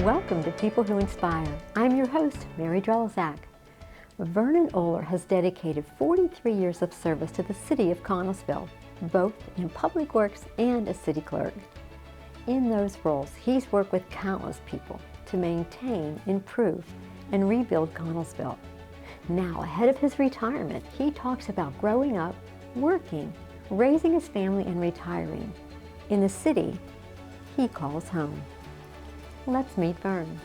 Welcome to People Who Inspire. I'm your host, Mary Drelzak. Vernon Ohler has dedicated 43 years of service to the City of Connellsville, both in public works and as city clerk. In those roles, he's worked with countless people to maintain, improve, and rebuild Connellsville. Now, ahead of his retirement, he talks about growing up, working, raising his family, and retiring in the city he calls home. Let's meet Vern.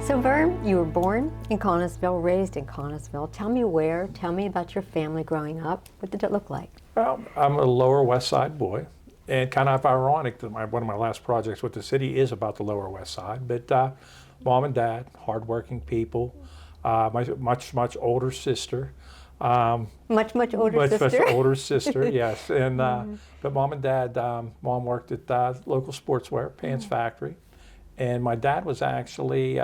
So Vern, you were born in Connellsville, raised in Connellsville. Tell me where, tell me about your family growing up. What did it look like? Well, I'm a Lower West Side boy, and kind of ironic that one of my last projects with the city is about the Lower West Side, but mom and dad, hardworking people, my much older sister. Much older sister? Much older sister, yes. And but mom and dad, mom worked at local sportswear, Pants Factory, and my dad was actually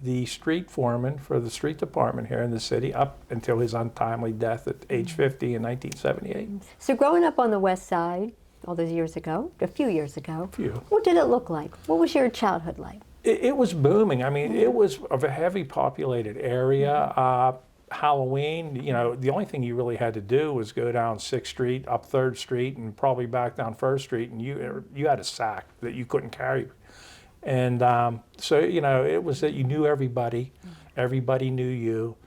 the street foreman for the street department here in the city up until his untimely death at age 50 in 1978. So growing up on the West Side, all those years ago, a few years ago, what did it look like? What was your childhood like? It was booming. I mean, it was of a heavy populated area. Halloween, you know, the only thing you really had to do was go down 6th Street, up 3rd Street, and probably back down 1st Street, and you had a sack that you couldn't carry. And so, you know, it was that you knew everybody knew you.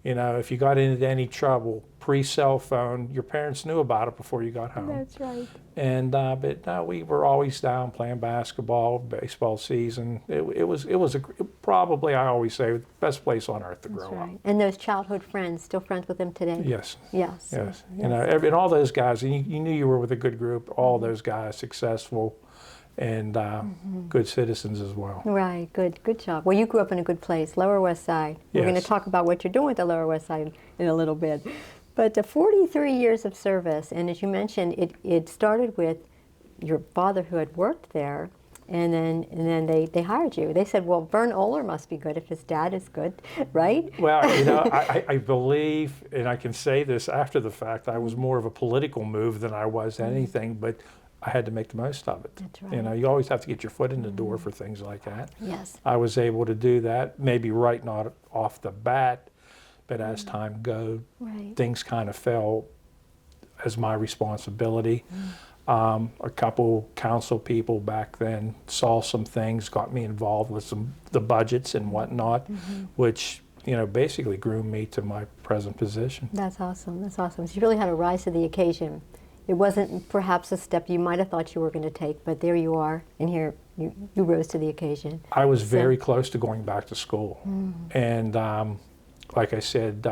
You know, if you got into any trouble, pre-cell phone, your parents knew about it before you got home. That's right. And but we were always down playing basketball, baseball season. It was probably, I always say, the best place on earth to grow up. And those childhood friends, still friends with them today? Yes. Yes. Yes. You know, and all those guys, and you knew you were with a good group. All those guys successful, and good citizens as well. Right, good job. Well, you grew up in a good place, Lower West Side. We're going to talk about what you're doing with the Lower West Side in a little bit. But 43 years of service, and as you mentioned, it started with your father who had worked there, and then they hired you. They said, well, Vernon Ohler must be good if his dad is good, right? Well, you know, I believe, and I can say this after the fact, I was more of a political move than I was anything, but I had to make the most of it. That's right. You know, you always have to get your foot in the door for things like that. Yes. I was able to do that, maybe right not off the bat, but as time goes, things kind of fell as my responsibility. A couple council people back then saw some things, got me involved with the budgets and whatnot, which, you know, basically groomed me to my present position. That's awesome. That's awesome. So you really had to rise to the occasion. It wasn't perhaps a step you might have thought you were going to take, but there you are, and here you rose to the occasion. I was very close to going back to school. And like I said,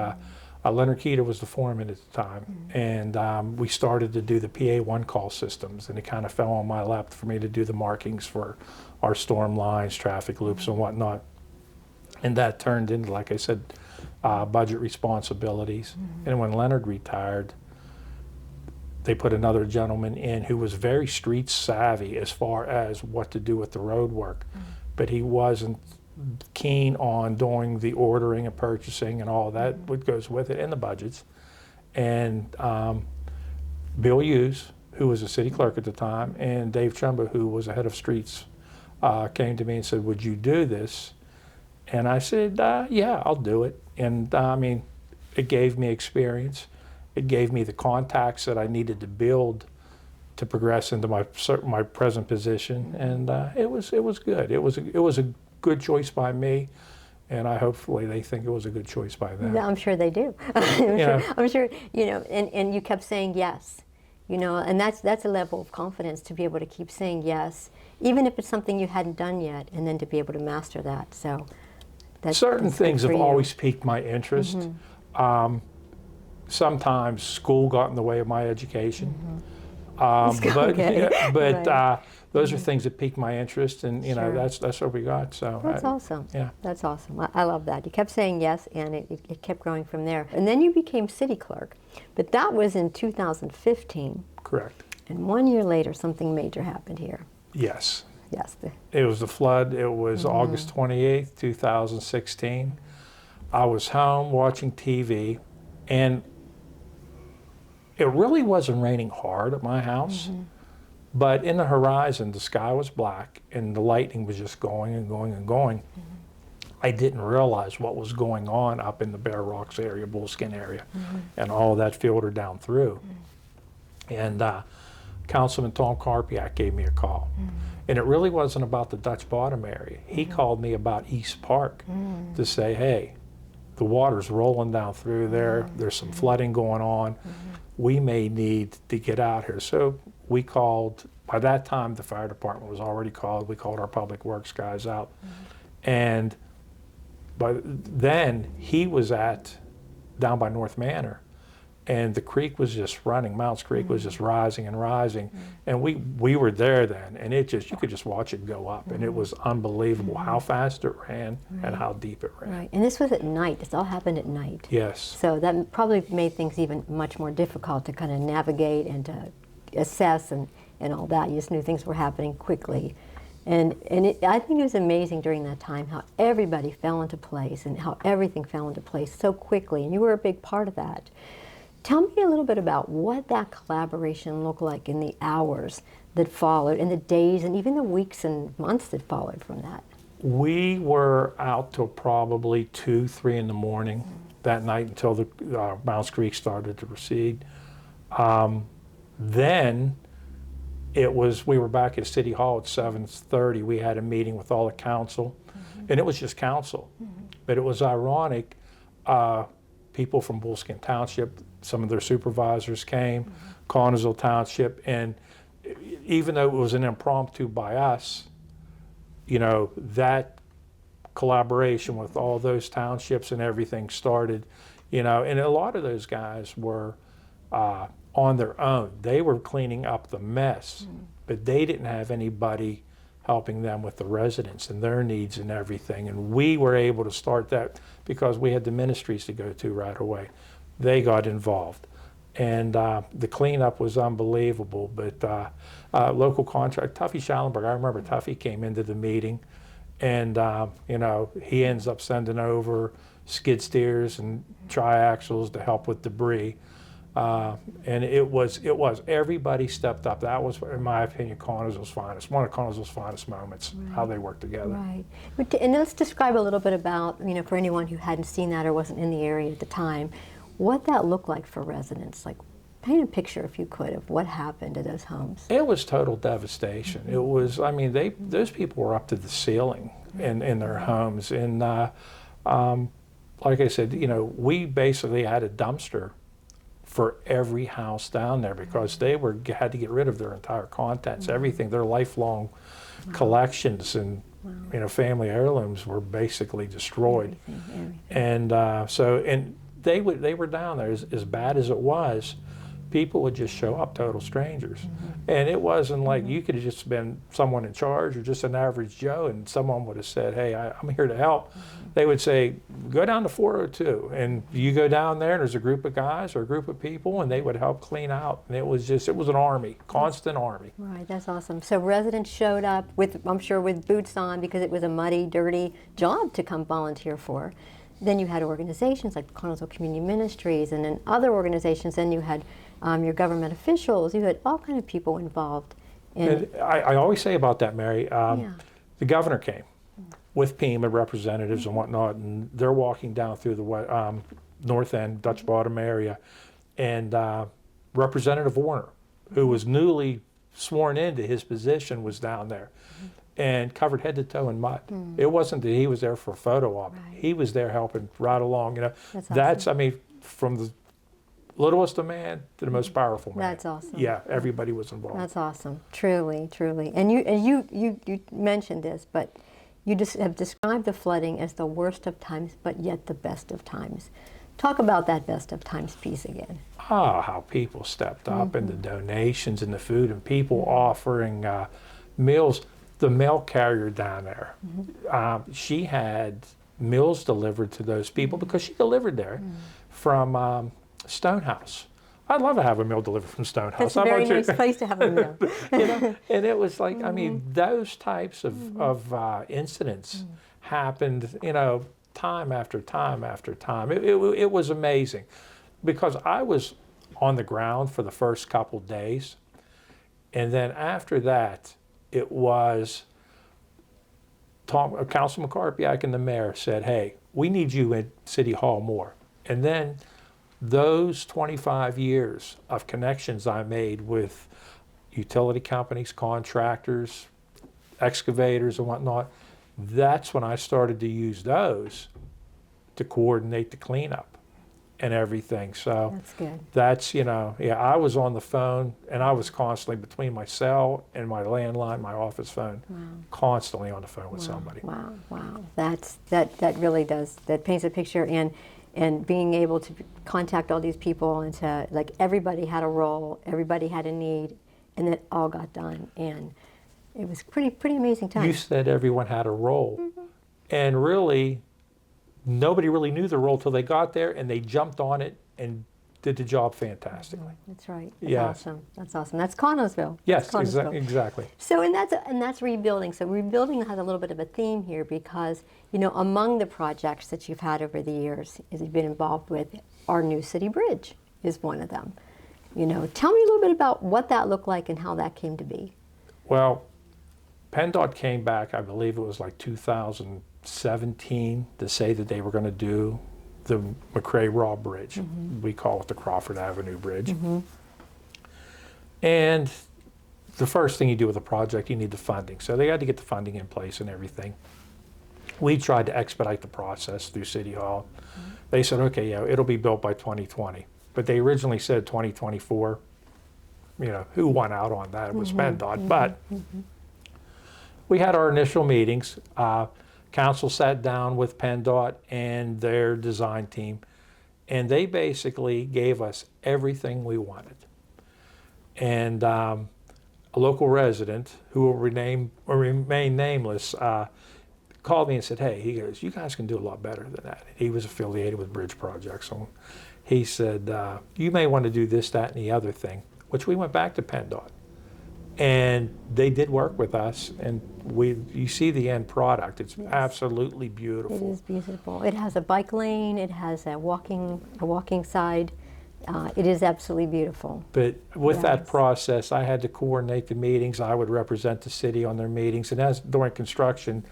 Leonard Keita was the foreman at the time, and we started to do the PA one-call systems, and it kind of fell on my lap for me to do the markings for our storm lines, traffic loops, and whatnot. And that turned into, like I said, budget responsibilities. And when Leonard retired, they put another gentleman in who was very street savvy as far as what to do with the road work, but he wasn't keen on doing the ordering and purchasing and all that what goes with it and the budgets. And Bill Hughes, who was a city clerk at the time, and Dave Chumba, who was the head of streets, came to me and said, would you do this? And I said, yeah, I'll do it. And I mean, it gave me experience. It gave me the contacts that I needed to build to progress into my present position, and it was good. It was a good choice by me, and hopefully they think it was a good choice by them. I'm sure they do. I'm sure, you know, and you kept saying yes, you know, and that's a level of confidence to be able to keep saying yes, even if it's something you hadn't done yet, and then to be able to master that. So certain things have always piqued my interest. Sometimes school got in the way of my education, but those are things that piqued my interest, and you know that's what we got. So that's awesome. Yeah, that's awesome. I love that. You kept saying yes, and it kept growing from there. And then you became city clerk, but that was in 2015. Correct. And 1 year later, something major happened here. Yes. Yes. It was the flood. It was August 28th, 2016. I was home watching TV, and it really wasn't raining hard at my house, but in the horizon, the sky was black and the lightning was just going and going and going. I didn't realize what was going on up in the Bear Rocks area, Bullskin area, and all of that filtered down through. And Councilman Tom Karpiak gave me a call. And it really wasn't about the Dutch Bottom area. He called me about East Park to say, hey, the water's rolling down through there. There's some flooding going on. We may need to get out here. So we called, by that time the fire department was already called. We called our public works guys out. And by then he was down by North Manor, and the creek was just running. Mounts Creek was just rising and rising. And we were there then, and it just, you could just watch it go up, and it was unbelievable how fast it ran and how deep it ran. Right, and this was at night. This all happened at night. Yes. So that probably made things even much more difficult to kind of navigate and to assess and all that. You just knew things were happening quickly. And I think it was amazing during that time how everybody fell into place and how everything fell into place so quickly, and you were a big part of that. Tell me a little bit about what that collaboration looked like in the hours that followed, in the days and even the weeks and months that followed from that. We were out till probably 2, 3 in the morning that night until the Mounts Creek started to recede. Then we were back at City Hall at 7:30. We had a meeting with all the council, and it was just council. But it was ironic. People from Bullskin Township, some of their supervisors came, Connellsville Township, and even though it was an impromptu by us, that collaboration with all those townships and everything started, and a lot of those guys were on their own. They were cleaning up the mess, but they didn't have anybody helping them with the residents and their needs and everything. And we were able to start that because we had the ministries to go to right away. They got involved. And the cleanup was unbelievable. But local contract, Tuffy Schallenberg, I remember Tuffy came into the meeting, and he ends up sending over skid steers and triaxles to help with debris. And it was everybody stepped up. That was, in my opinion, Connellsville's finest, one of Connellsville's finest moments, how they worked together. Right. And let's describe a little bit about, for anyone who hadn't seen that or wasn't in the area at the time, what that looked like for residents. Like, paint a picture, if you could, of what happened to those homes. It was total devastation. It was, those people were up to the ceiling in their homes. And like I said, we basically had a dumpster for every house down there because they had to get rid of their entire contents, everything, their lifelong collections and family heirlooms were basically destroyed. Everything. And they were down there as bad as it was. People would just show up, total strangers. And it wasn't like you could have just been someone in charge or just an average Joe and someone would have said, hey, I'm here to help. They would say, go down to 402. And you go down there and there's a group of guys or a group of people and they would help clean out. And it was an army, constant army. Right, that's awesome. So residents showed up I'm sure with boots on because it was a muddy, dirty job to come volunteer for. Then you had organizations like Connellsville Community Ministries and then other organizations. Then you had your government officials. You had all kinds of people involved. And I always say about that, Mary, the governor came with PEMA representatives and whatnot, and they're walking down through the north end, Dutch Bottom area, and Representative Warner, who was newly sworn into his position, was down there. And covered head to toe in mud. It wasn't that he was there for a photo op. Right. He was there helping right along. That's awesome. From the littlest of man to the most powerful man. That's awesome. Yeah, everybody was involved. That's awesome. Truly, truly. And you mentioned this, but you just have described the flooding as the worst of times, but yet the best of times. Talk about that best of times piece again. How people stepped up and the donations and the food and people offering meals. The mail carrier down there, she had meals delivered to those people because she delivered there from Stonehouse. I'd love to have a meal delivered from Stonehouse. That's a very nice place to have a meal. And it was like, those types of incidents happened, time after time after time. It was amazing because I was on the ground for the first couple days. And then after that, it was Councilman Karpiak and the mayor said, hey, we need you at City Hall more. And then those 25 years of connections I made with utility companies, contractors, excavators and whatnot, that's when I started to use those to coordinate the cleanup and everything. So That's good. that's, I was on the phone, and I was constantly between my cell and my landline, my office phone, constantly on the phone with somebody. Wow. That really does, that paints a picture, and being able to contact all these people and to, like, everybody had a role, everybody had a need, and it all got done. And it was pretty amazing time. You said everyone had a role, and really, nobody really knew the role till they got there, and they jumped on it and did the job fantastically. That's right. That's Yeah. awesome. That's awesome. That's Connellsville. Yes, That's Connellsville. exactly. So, and that's rebuilding. So rebuilding has a little bit of a theme here because, among the projects that you've had over the years, is you've been involved with, our new city bridge is one of them. Tell me a little bit about what that looked like and how that came to be. Well, PennDOT came back, I believe it was like 2017, to say that they were going to do the McRae-Raw Bridge. We call it the Crawford Avenue Bridge. And the first thing you do with a project, you need the funding. So they had to get the funding in place and everything. We tried to expedite the process through City Hall. They said, okay, yeah, it'll be built by 2020. But they originally said 2024. Who won out on that? It was PennDOT. But we had our initial meetings. Council sat down with PennDOT and their design team, and they basically gave us everything we wanted. And a local resident, who will remain nameless, called me and said, hey, he goes, you guys can do a lot better than that. He was affiliated with bridge projects. So he said, you may want to do this, that, and the other thing, which we went back to PennDOT. And they did work with us, and you see the end product. It's absolutely beautiful. It is beautiful. It has a bike lane. It has a walking side. It is absolutely beautiful. But with that process, I had to coordinate the meetings. I would represent the city on their meetings, and as during construction,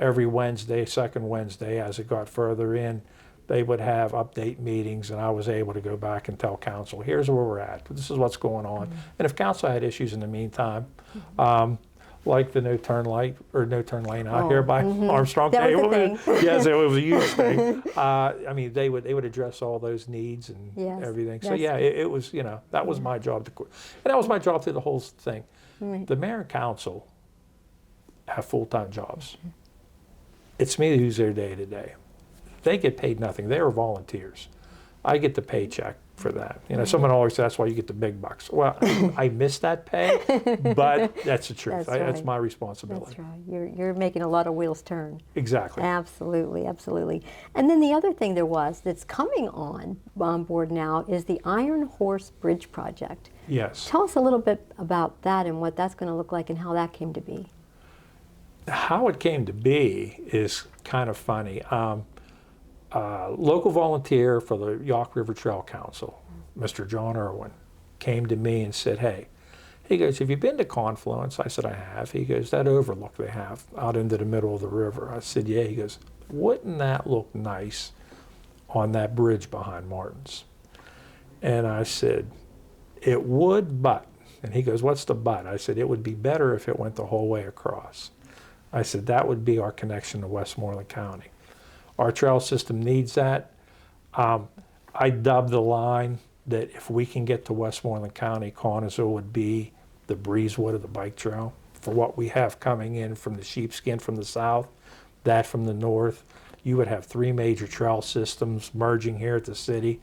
every Wednesday, second Wednesday, as it got further in, they would have update meetings, and I was able to go back and tell council, here's where we're at, this is what's going on. And if council had issues in the meantime, like the no turn lane out here by Armstrong. That was a thing. Yes, it was a huge thing. They would address all those needs and everything. So yeah, it was, that was my job and that was my job through the whole thing. The mayor and council have full-time jobs. It's me who's there day to day. They get paid nothing. They are volunteers. I get the paycheck for that. Someone always says that's why you get the big bucks. Well, I miss that pay, but that's the truth. That's my responsibility. That's right. You're making a lot of wheels turn. Exactly. Absolutely. And then the other thing that's coming on board now is the Iron Horse Bridge project. Yes. Tell us a little bit about that and what that's going to look like and how that came to be. How it came to be is kind of funny. Local volunteer for the Yawk River Trail Council, Mr. John Irwin, came to me and said, hey, he goes, have you been to Confluence? I said, I have. He goes, that overlook they have out into the middle of the river. I said, yeah. He goes, wouldn't that look nice on that bridge behind Martin's? And I said, it would, but. And he goes, what's the but? I said, it would be better if it went the whole way across. I said, that would be our connection to Westmoreland County. Our trail system needs that. I dubbed the line that if we can get to Westmoreland County, Connellsville would be the Breezewood of the bike trail for what we have coming in from the Sheepskin from the south, that from the north. You would have 3 major trail systems merging here at the city.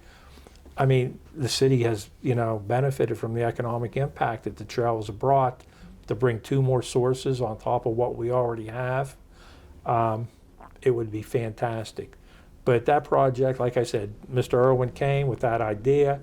I mean, the city has, benefited from the economic impact that the trails have brought to bring 2 more sources on top of what we already have. It would be fantastic. But that project, like I said, Mr. Irwin came with that idea.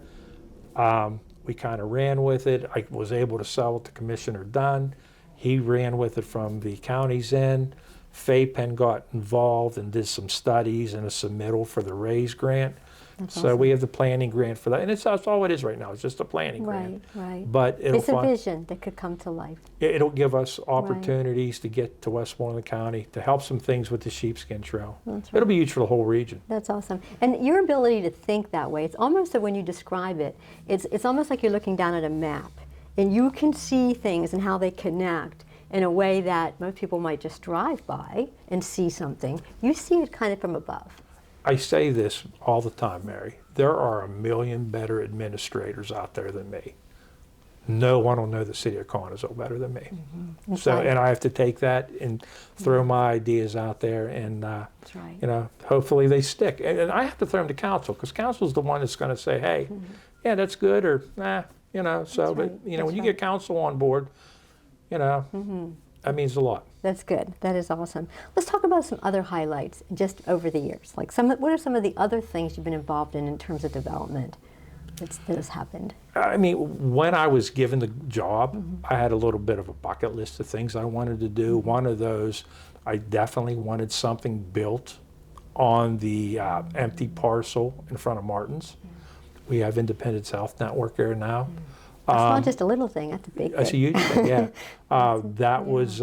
We kind of ran with it. I was able to sell it to Commissioner Dunn. He ran with it from the county's end. FAPEN got involved and did some studies and a submittal for the RAISE grant. That's So awesome. we have the planning grant for that, and that's all it is right now. It's just a planning grant. Right. But It's a vision that could come to life. it'll give us opportunities to get to Westmoreland County to help some things with the sheepskin trail. That's right. It'll be huge for the whole region. That's awesome. And your ability to think that way, it's almost that when you describe it, it's almost like you're looking down at a map and you can see things and how they connect in a way that most people might just drive by and see something. You see it kind of from above. I say this all the time, Mary. There are a million better administrators out there than me. No one will know the city of Connellsville better than me. So, and I have to take that and throw my ideas out there, and That's right. you know, hopefully they stick. And I have to throw them to council, because council's the one that's going to say, hey, yeah, that's good, or nah, you know. So, That's right. but you know, That's when you right. get council on board, you know, that means a lot. That's good. That is awesome. Let's talk about some other highlights just over the years. Like what are some of the other things you've been involved in terms of development that has happened? I mean, when I was given the job, I had a little bit of a bucket list of things I wanted to do. One of those, I definitely wanted something built on the empty parcel in front of Martin's. We have Independence Health Network there now. That's not just a little thing, that's a big That's a thing. huge thing, yeah. That was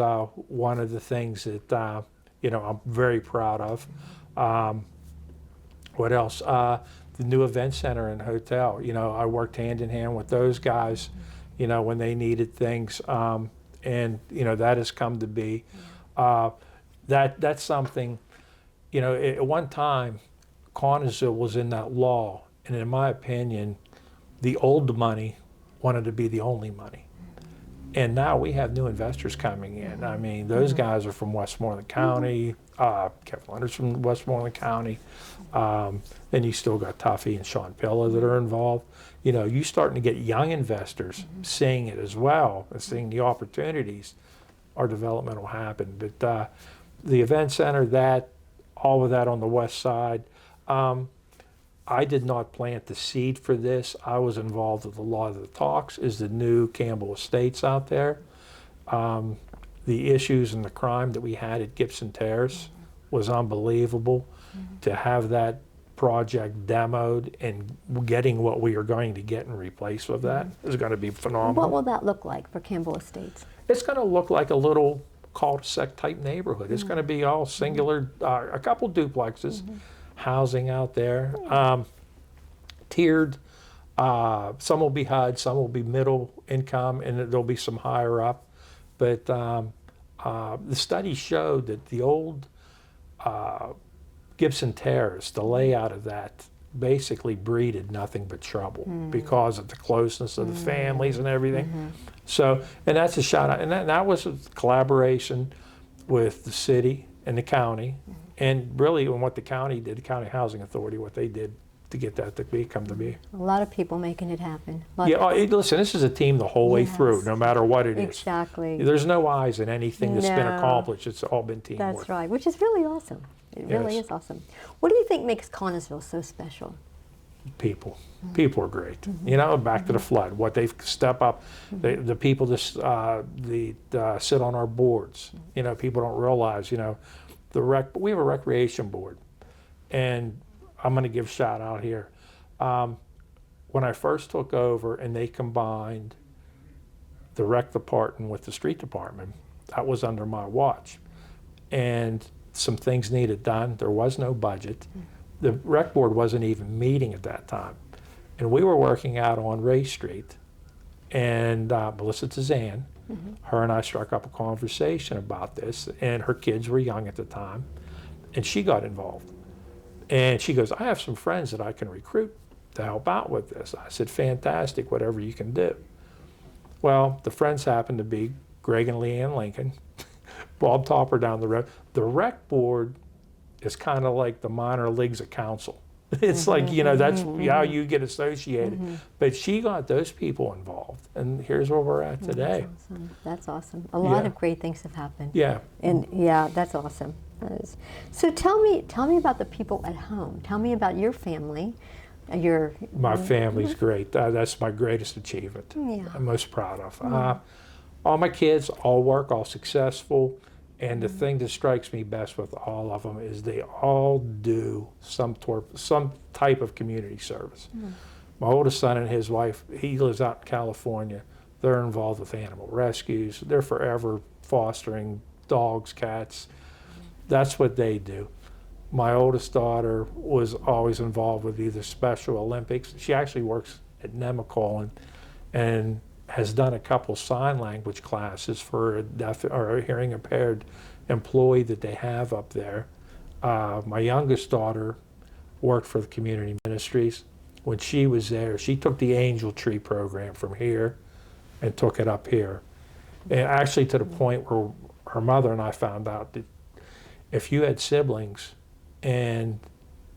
one of the things that, you know, I'm very proud of. What else? The new event center and hotel. You know, I worked hand in hand with those guys, you know, when they needed things. And, you know, that has come to be. That's something, you know, at one time, Connellsville was in that law. And in my opinion, the old money wanted to be the only money. And now we have new investors coming in. I mean, those guys are from Westmoreland County. Kevin Leonard's from Westmoreland County. Then you still got Tuffy and Sean Pilla that are involved. You know, you starting to get young investors seeing it as well and seeing the opportunities. Our development will happen. But the event center, all of that on the west side. I did not plant the seed for this. I was involved with a lot of the talks. Is the new Campbell Estates out there. The issues and the crime that we had at Gibson Terrace was unbelievable. To have that project demoed and getting what we are going to get in replace of that is going to be phenomenal. What will that look like for Campbell Estates? It's going to look like a little cul-de-sac type neighborhood. It's going to be all singular, a couple duplexes. Housing out there, tiered. Some will be HUD, some will be middle income, and there'll be some higher up. But the study showed that the old Gibson Terrace, the layout of that, basically breeded nothing but trouble because of the closeness of the families and everything. So, and that's a shout out, and that was a collaboration with the city and the county. And really, on what the county did, the County Housing Authority, what they did to get that to come to be. A lot of people making it happen. Yeah, listen, this is a team the whole way through, no matter what it is. Exactly. There's no eyes in anything that's been No. accomplished. It's all been teamwork. That's right, which is really awesome. It really Yes. is awesome. What do you think makes Connellsville so special? People. People are great. You know, back to the flood, what they've step up, the people that sit on our boards. You know, people don't realize, you know, we have a recreation board, and I'm going to give shout out here. When I first took over and they combined the rec department with the street department, that was under my watch. And some things needed done. There was no budget. The rec board wasn't even meeting at that time. And we were working out on Ray Street, and Melissa Tazan, her and I struck up a conversation about this, and her kids were young at the time, and she got involved. And she goes, I have some friends that I can recruit to help out with this. I said, fantastic, whatever you can do. Well, the friends happened to be Greg and Leanne Lincoln, Bob Topper down the road. The rec board is kind of like the minor leagues of council. It's like, you know, that's how you get associated. But she got those people involved, and here's where we're at today. That's awesome. That's awesome. A lot Yeah. of great things have happened. Yeah. And yeah, that's awesome. That is. So tell me about the people at home. Tell me about your family. My family's great. That's my greatest achievement. Yeah. I'm most proud of. All my kids all work, all successful. And the thing that strikes me best with all of them is they all do some type of community service. My oldest son and his wife, he lives out in California. They're involved with animal rescues. They're forever fostering dogs, cats. That's what they do. My oldest daughter was always involved with either Special Olympics. She actually works at Nemacolin and has done a couple sign language classes for a deaf or a hearing impaired employee that they have up there. My youngest daughter worked for the community ministries. When she was there, she took the Angel Tree program from here and took it up here. And actually to the point where her mother and I found out that if you had siblings and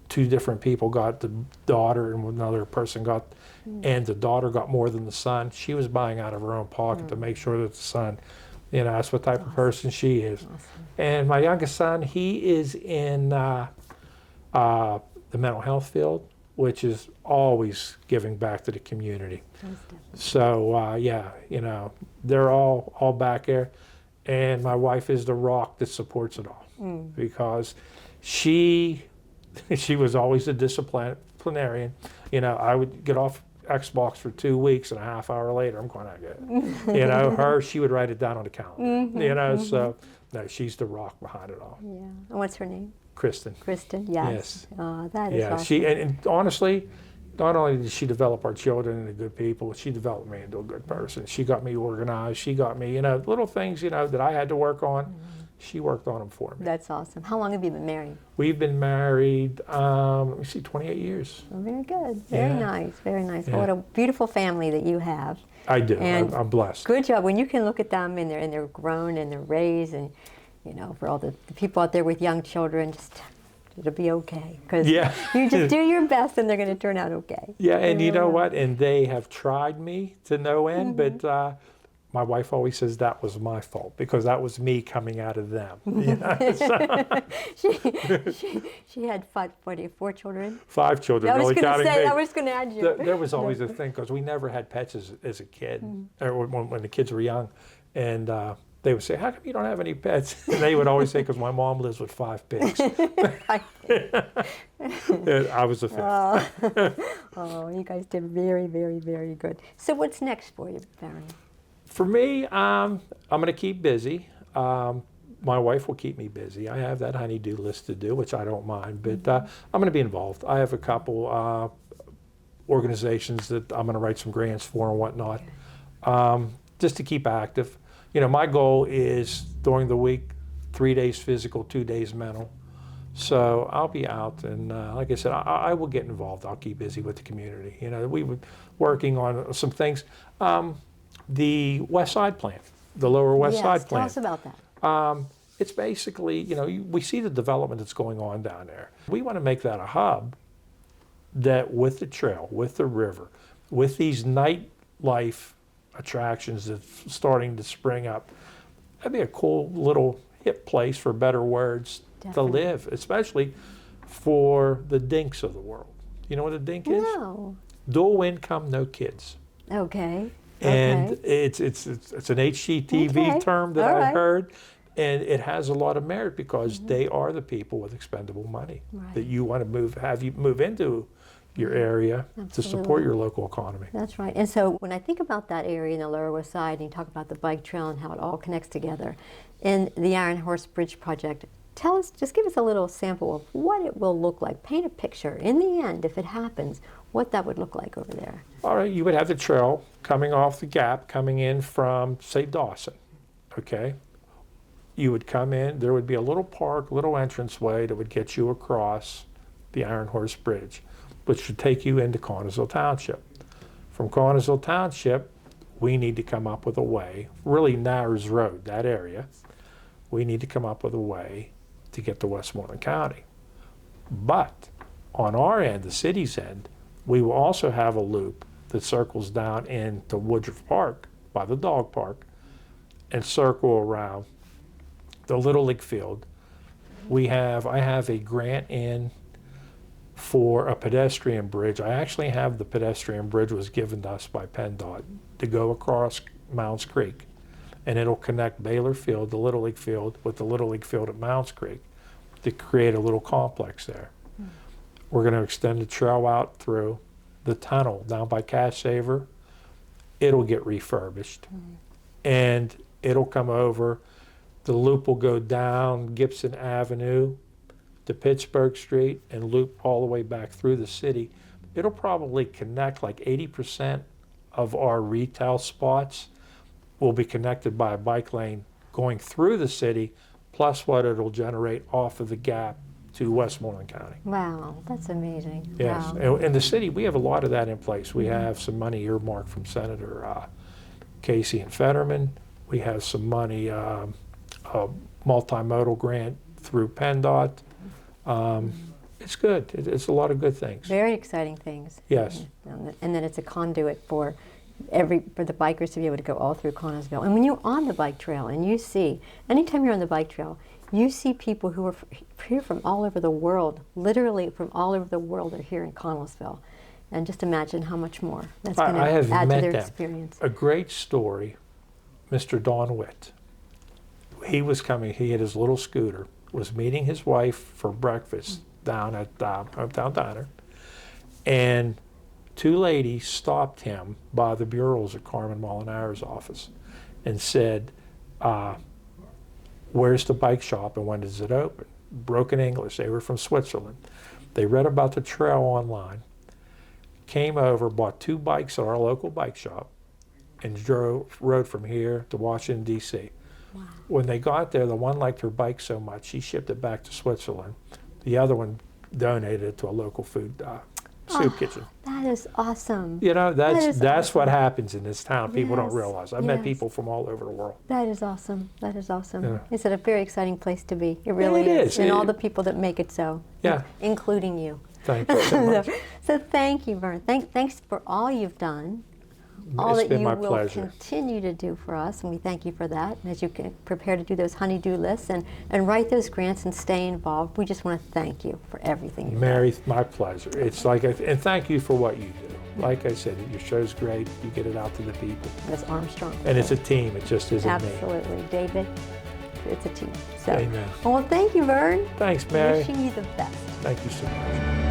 two different people got the daughter and another person got, and the daughter got more than the son, she was buying out of her own pocket to make sure that the son, you know, that's what type of person she is. And my youngest son, he is in the mental health field, which is always giving back to the community. So yeah, you know, they're all back there. And my wife is the rock that supports it all because she was always a disciplinarian. You know, I would get off Xbox for 2 weeks and a half hour later, I'm going, you know, she would write it down on the calendar, you know, so no, she's the rock behind it all. Yeah. And what's her name? Kristen. Kristen, yes. Oh, that is awesome. She, and honestly, not only did she develop our children into good people, she developed me into a good person. She got me organized. She got me, you know, little things, you know, that I had to work on. She worked on them for me. That's awesome. How long have you been married? We've been married, let me see, 28 years. Oh, very good. Very nice. Very nice. Yeah. Well, what a beautiful family that you have. I do. And I'm blessed. Good job. When you can look at them and they're grown and they're raised, and you know, for all the people out there with young children, just it'll be okay because you just do your best and they're going to turn out okay. Yeah, and you know what? And they have tried me to no end, but my wife always says that was my fault because that was me coming out of them. You know? she had four children? 5 children. I was really going to say, me. I was going to add you. There was always a thing because we never had pets as a kid, or when the kids were young, and they would say, "How come you don't have any pets?" And they would always say, "Because my mom lives with 5 pigs." I was the 5th. Oh, you guys did very, very, very good. So what's next for you, Vern? For me, I'm going to keep busy. My wife will keep me busy. I have that honey-do list to do, which I don't mind, but I'm going to be involved. I have a couple organizations that I'm going to write some grants for and whatnot, just to keep active. You know, my goal is during the week, 3 days physical, 2 days mental. So I'll be out, and like I said, I will get involved. I'll keep busy with the community. You know, we were working on some things. The West Side plan, the Lower West Side plan. Yes, tell us about that. It's basically, you know, we see the development that's going on down there. We want to make that a hub that with the trail, with the river, with these nightlife attractions that's starting to spring up, that'd be a cool little hip place, for better words, to live, especially for the dinks of the world. You know what a dink is? No. Dual income, no kids. Okay. And it's an HGTV term that I heard, and it has a lot of merit because they are the people with expendable money that you want to have you move into your area to support your local economy. That's right. And so when I think about that area in the Lower West Side, and you talk about the bike trail and how it all connects together, in the Iron Horse Bridge project, just give us a little sample of what it will look like. Paint a picture in the end, if it happens, what that would look like over there. All right, you would have the trail coming off the gap, coming in from, say, Dawson, okay? You would come in, there would be a little park, little entranceway that would get you across the Iron Horse Bridge, which would take you into Connellsville Township. From Connellsville Township, we need to come up with a way, really Narrows Road, that area, we need to come up with a way to get to Westmoreland County. But on our end, the city's end, we will also have a loop that circles down into Woodruff Park by the dog park and circle around the Little League field. I have a grant in for a pedestrian bridge. I actually have the pedestrian bridge was given to us by PennDOT to go across Mounds Creek and it'll connect Baylor Field, the Little League field, with the Little League field at Mounds Creek to create a little complex there. We're going to extend the trail out through the tunnel down by Cash Saver. It'll get refurbished, and it'll come over. The loop will go down Gibson Avenue to Pittsburgh Street and loop all the way back through the city. It'll probably connect like 80% of our retail spots will be connected by a bike lane going through the city, plus what it'll generate off of the gap to Westmoreland County. Wow, that's amazing. Yes, Wow. and in the city, we have a lot of that in place. We have some money earmarked from Senator Casey and Fetterman. We have some money, a multimodal grant through PennDOT. It's good. It's a lot of good things. Very exciting things. Yes. And then it's a conduit for the bikers to be able to go all through Connellsville. And when you're on the bike trail and you see, anytime you're on the bike trail, you see people who are here from all over the world, literally from all over the world are here in Connellsville. And just imagine how much more that's going to add to their experience. A great story, Mr. Don Witt. He was coming, he had his little scooter, was meeting his wife for breakfast down at Hometown Diner, and two ladies stopped him by the bureaus at Carmen Molinari's office and said, where's the bike shop and when does it open? Broken English. They were from Switzerland. They read about the trail online, came over, bought 2 bikes at our local bike shop, and rode from here to Washington, D.C. Wow. When they got there, the one liked her bike so much, she shipped it back to Switzerland. The other one donated it to a local food soup kitchen. That is awesome. You know, that's awesome. what happens in this town. People don't Yes, realize. I've met people from all over the world. That is awesome. That is awesome. Yeah. It's a very exciting place to be. It really It is. And all the people that make it so. Yeah. Including you. Thank you so much. So thank you, Vern. Thanks for all you've done. All It's that been you my will pleasure. continue to do for us, and we thank you for that. And as you prepare to do those honey-do lists and write those grants and stay involved, we just want to thank you for everything you've Mary, my pleasure. It's like, and thank you for what you do. Like I said, your show's great. You get it out to the people. done. That's Armstrong. And it's a team. It just isn't me. Absolutely. David, it's a team. So, Amen. well, thank you, Vern. Thanks, Mary. Wishing you the best. Thank you so much.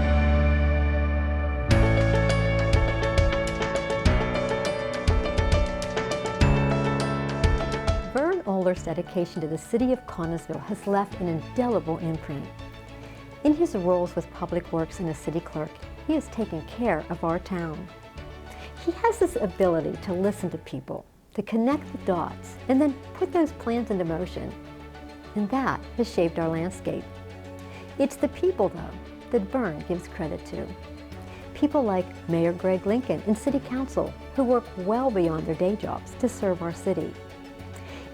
Vernon Ohler's dedication to the City of Connellsville has left an indelible imprint. In his roles with Public Works and as City Clerk, he has taken care of our town. He has this ability to listen to people, to connect the dots, and then put those plans into motion. And that has shaped our landscape. It's the people, though, that Vern gives credit to. People like Mayor Greg Lincoln and City Council, who work well beyond their day jobs to serve our city.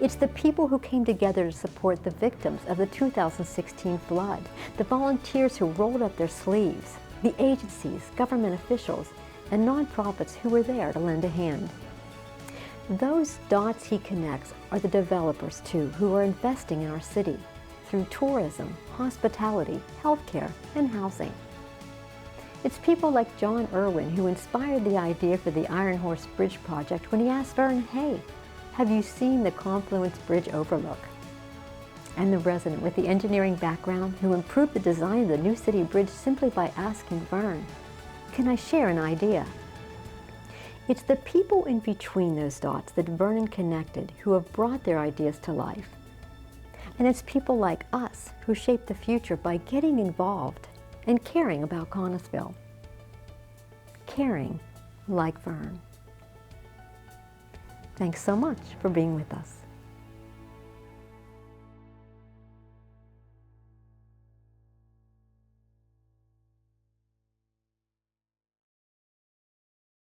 It's the people who came together to support the victims of the 2016 flood, the volunteers who rolled up their sleeves, the agencies, government officials, and nonprofits who were there to lend a hand. Those dots he connects are the developers, too, who are investing in our city through tourism, hospitality, healthcare, and housing. It's people like John Irwin who inspired the idea for the Iron Horse Bridge project when he asked Vern, hey, have you seen the Confluence Bridge overlook? And the resident with the engineering background who improved the design of the new city bridge simply by asking Vern, can I share an idea? It's the people in between those dots that Vernon connected who have brought their ideas to life. And it's people like us who shape the future by getting involved and caring about Connellsville. Caring like Vern. Thanks so much for being with us.